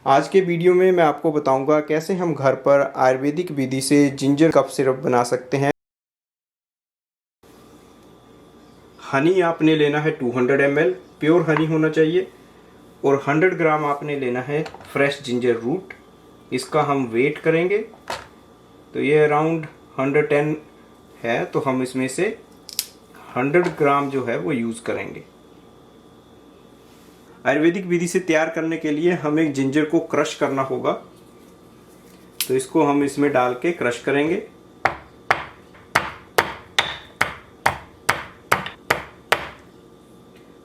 आज के वीडियो में मैं आपको बताऊंगा कैसे हम घर पर आयुर्वेदिक विधि से जिंजर कफ सिरप बना सकते हैं। हनी आपने लेना है 200 ml, प्योर हनी होना चाहिए। और 100 ग्राम आपने लेना है फ्रेश जिंजर रूट। इसका हम वेट करेंगे तो ये अराउंड 110 है, तो हम इसमें से 100 ग्राम जो है वो यूज़ करेंगे। आयुर्वेदिक विधि से तैयार करने के लिए हमें जिंजर को क्रश करना होगा, तो इसको हम इसमें डाल के क्रश करेंगे।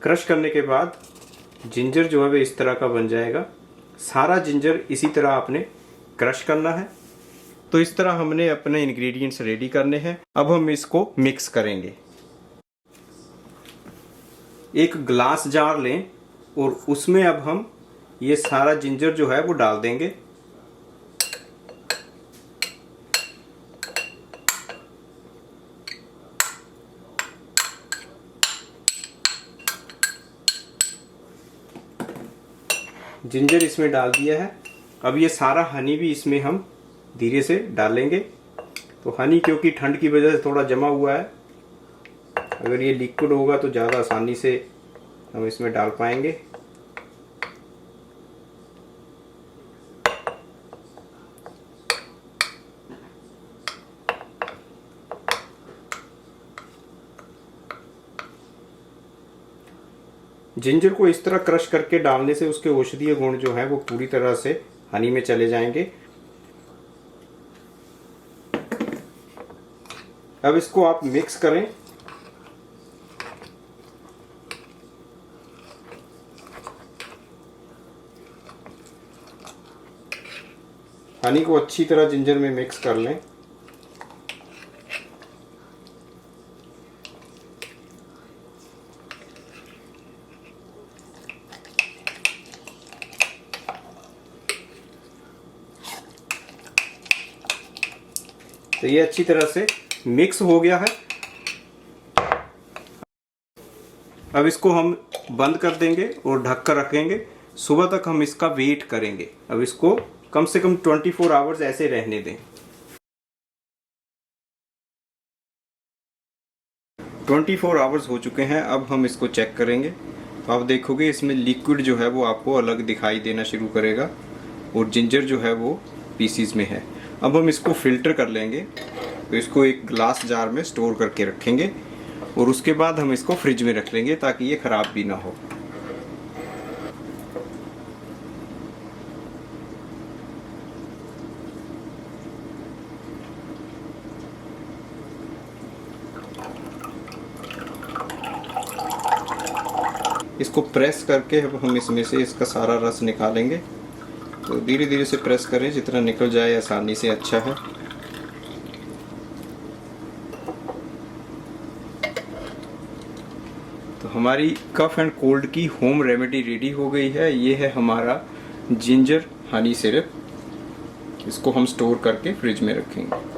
क्रश करने के बाद जिंजर जो है वो इस तरह का बन जाएगा। सारा जिंजर इसी तरह आपने क्रश करना है। तो इस तरह हमने अपने इंग्रेडिएंट्स रेडी करने हैं। अब हम इसको मिक्स करेंगे। एक ग्लास जार लें और उसमें अब हम ये सारा जिंजर जो है वो डाल देंगे। जिंजर इसमें डाल दिया है। अब ये सारा हनी भी इसमें हम धीरे से डालेंगे। तो हनी क्योंकि ठंड की वजह से थोड़ा जमा हुआ है, अगर ये लिक्विड होगा तो ज़्यादा आसानी से हम इसमें डाल पाएंगे। जिंजर को इस तरह क्रश करके डालने से उसके औषधीय गुण जो है वो पूरी तरह से हनी में चले जाएंगे। अब इसको आप मिक्स करें। हनी को अच्छी तरह जिंजर में मिक्स कर लें। तो ये अच्छी तरह से मिक्स हो गया है। अब इसको हम बंद कर देंगे और ढक कर रखेंगे। सुबह तक हम इसका वेट करेंगे। अब इसको कम से कम 24 आवर्स ऐसे रहने दें। 24 आवर्स हो चुके हैं। अब हम इसको चेक करेंगे तो आप देखोगे इसमें लिक्विड जो है वो आपको अलग दिखाई देना शुरू करेगा और जिंजर जो है वो पीसीज में है। अब हम इसको फिल्टर कर लेंगे। तो इसको एक ग्लास जार में स्टोर करके रखेंगे और उसके बाद हम इसको फ्रिज में रख लेंगे ताकि ये ख़राब भी ना हो। इसको प्रेस करके अब हम इसमें से इसका सारा रस निकालेंगे। तो धीरे धीरे से प्रेस करें, जितना निकल जाए आसानी से अच्छा है। तो हमारी कफ एंड कोल्ड की होम रेमेडी रेडी हो गई है। ये है हमारा जिंजर हनी सिरप। इसको हम स्टोर करके फ्रिज में रखेंगे।